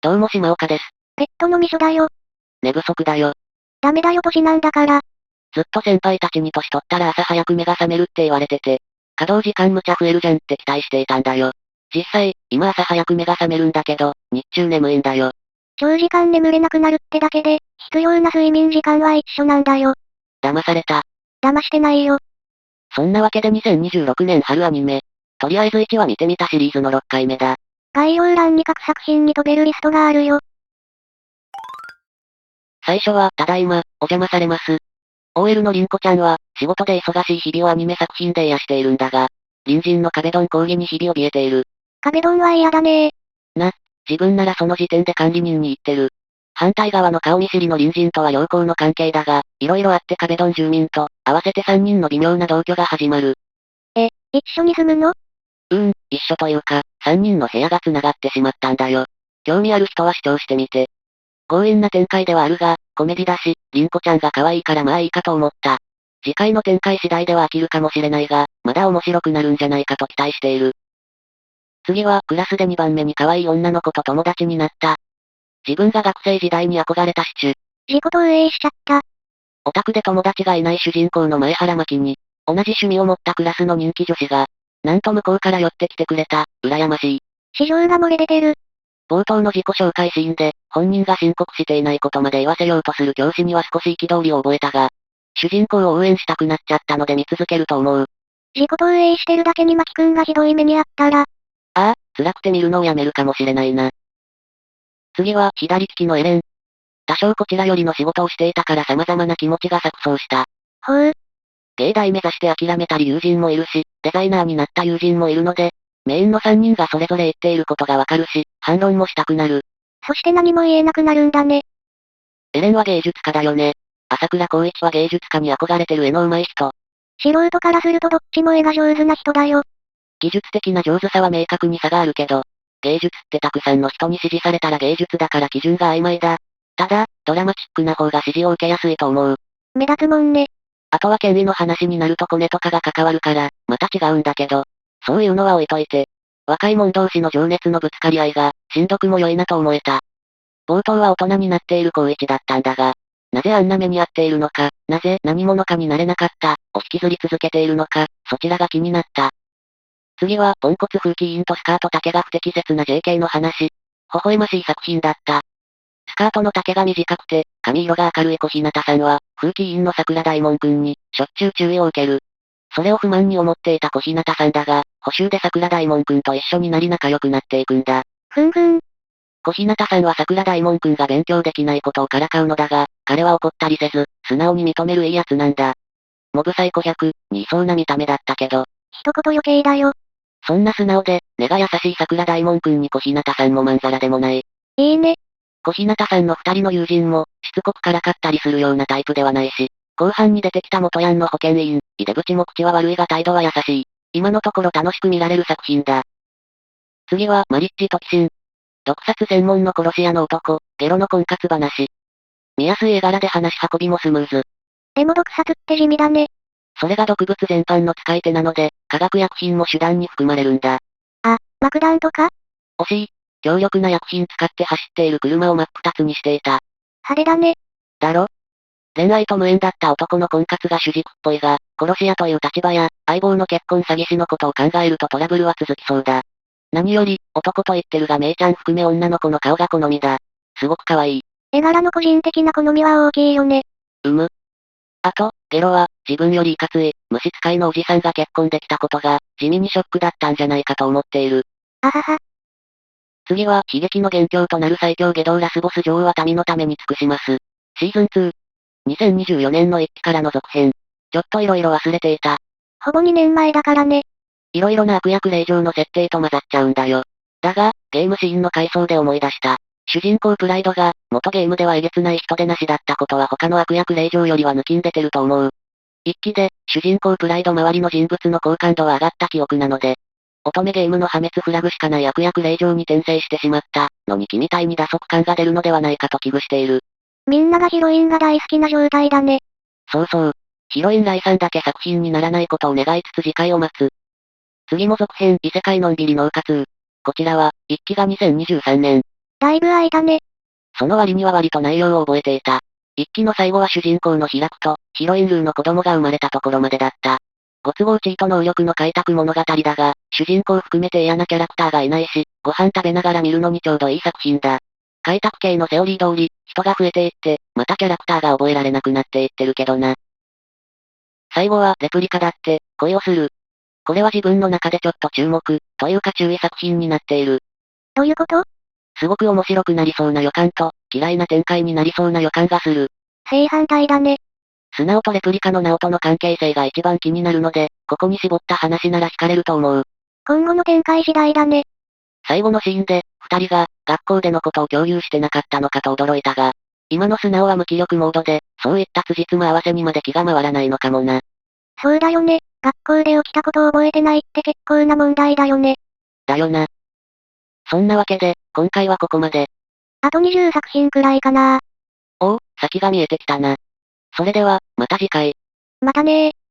どうも島岡です。ペットの味噌だよ。寝不足だよ。ダメだよ年なんだから。ずっと先輩たちに年取ったら朝早く目が覚めるって言われてて、稼働時間無茶増えるじゃんって期待していたんだよ。実際、今朝早く目が覚めるんだけど、日中眠いんだよ。長時間眠れなくなるってだけで、必要な睡眠時間は一緒なんだよ。騙された。騙してないよ。そんなわけで2026年春アニメ。とりあえず1話見てみたシリーズの6回目だ。概要欄に各作品に飛べるリストがあるよ。最初は、ただいま、お邪魔されます。OL のりんこちゃんは、仕事で忙しい日々をアニメ作品で癒しているんだが、隣人の壁ドン講義に日々怯えている。壁ドンは嫌だね自分ならその時点で管理人に言ってる。反対側の顔見知りの隣人とは良好の関係だが、色々あって壁ドン住民と、合わせて3人の微妙な同居が始まる。一緒に住むの？一緒というか、3人の部屋が繋がってしまったんだよ。興味ある人は視聴してみて。強引な展開ではあるが、コメディだし、りんこちゃんが可愛いからまあいいかと思った。次回の展開次第では飽きるかもしれないが、まだ面白くなるんじゃないかと期待している。次は、クラスで2番目に可愛い女の子と友達になった。自分が学生時代に憧れたシチュ。自己投影しちゃった。オタクで友達がいない主人公の前原真希に、同じ趣味を持ったクラスの人気女子が、なんと向こうから寄ってきてくれた、羨ましい。市場が漏れ出てる。冒頭の自己紹介シーンで、本人が申告していないことまで言わせようとする教師には少し憤りを覚えたが、主人公を応援したくなっちゃったので見続けると思う。自己投影してるだけにマキ君がひどい目にあったら、辛くて見るのをやめるかもしれないな。次は、左利きのエレン。多少こちらよりの仕事をしていたから様々な気持ちが錯綜した。ほう。芸大目指して諦めたり友人もいるし、デザイナーになった友人もいるので、メインの3人がそれぞれ言っていることがわかるし、反論もしたくなる。そして何も言えなくなるんだね。エレンは芸術家だよね。朝倉光一は芸術家に憧れてる絵の上手い人。素人からするとどっちも絵が上手な人だよ。技術的な上手さは明確に差があるけど、芸術ってたくさんの人に支持されたら芸術だから基準が曖昧だ。ただ、ドラマチックな方が支持を受けやすいと思う。目立つもんね。あとは権威の話になるとコネとかが関わるから、また違うんだけど、そういうのは置いといて。若い者同士の情熱のぶつかり合いが、しんどくも良いなと思えた。冒頭は大人になっている光一だったんだが、なぜあんな目に遭っているのか、なぜ何者かになれなかった、を引きずり続けているのか、そちらが気になった。次は、ポンコツ風紀委員とスカート丈が不適切な JK の話。微笑ましい作品だった。スカートの丈が短くて、髪色が明るい小日向さんは、風紀委員の桜大門くんに、しょっちゅう注意を受ける。それを不満に思っていた小日向さんだが、補習で桜大門くんと一緒になり仲良くなっていくんだ。ふんふん。小日向さんは桜大門くんが勉強できないことをからかうのだが、彼は怒ったりせず、素直に認めるいいやつなんだ。モブサイコ100にいそうな見た目だったけど、一言余計だよ。そんな素直で、根が優しい桜大門くんに小日向さんもまんざらでもない。いいね。小日向さんの二人の友人も、しつこくからかったりするようなタイプではないし、後半に出てきた元ヤンの保健委員、井出口も口は悪いが態度は優しい。今のところ楽しく見られる作品だ。次は、マリッジとキシン。毒殺専門の殺し屋の男、ゲロの婚活話。見やすい絵柄で話し運びもスムーズ。でも毒殺って地味だね。それが毒物全般の使い手なので、化学薬品も手段に含まれるんだ。爆弾とか？惜しい。強力な薬品使って走っている車を真っ二つにしていた。派手だね。だろ？恋愛と無縁だった男の婚活が主軸っぽいが、殺し屋という立場や、相棒の結婚詐欺師のことを考えるとトラブルは続きそうだ。何より、男と言ってるがメイちゃん含め女の子の顔が好みだ。すごく可愛い。絵柄の個人的な好みは大きいよね。あと、ゲロは、自分よりいかつい、虫使いのおじさんが結婚できたことが、地味にショックだったんじゃないかと思っている。あはは。次は、悲劇の元凶となる最強下道ラスボス女王は民のために尽くします。シーズン2。2024年の1期からの続編。ちょっと色々忘れていた。ほぼ2年前だからね。色々な悪役令嬢の設定と混ざっちゃうんだよ。だが、ゲームシーンの回想で思い出した。主人公プライドが、元ゲームではえげつない人でなしだったことは他の悪役令嬢よりは抜きんでてると思う。一期で、主人公プライド周りの人物の好感度は上がった記憶なので、乙女ゲームの破滅フラグしかない悪役令嬢に転生してしまったのに君みたいに打足感が出るのではないかと危惧している。みんながヒロインが大好きな状態だね。そうそう。ヒロインライさんだけ作品にならないことを願いつつ次回を待つ。次も続編異世界のんびり脳活。こちらは、一期が2023年。だいぶ空いたね。その割には割と内容を覚えていた。一期の最後は主人公の開くと、ヒロインルーの子供が生まれたところまでだった。ご都合地位と能力の開拓物語だが、主人公含めて嫌なキャラクターがいないし、ご飯食べながら見るのにちょうどいい作品だ。開拓系のセオリー通り、人が増えていって、またキャラクターが覚えられなくなっていってるけどな。最後は、レプリカだって、恋をする。これは自分の中でちょっと注目、というか注意作品になっている。どういうこと？すごく面白くなりそうな予感と、嫌いな展開になりそうな予感がする。正反対だね。素直とレプリカのナオトの関係性が一番気になるので、ここに絞った話なら惹かれると思う。今後の展開次第だね。最後のシーンで、二人が、学校でのことを共有してなかったのかと驚いたが、今の素直は無気力モードで、そういった辻褄合わせにまで気が回らないのかもな。そうだよね。学校で起きたことを覚えてないって結構な問題だよね。だよな。そんなわけで、今回はここまで。あと20作品くらいかな。おお、先が見えてきたな。それでは、また次回。またねー。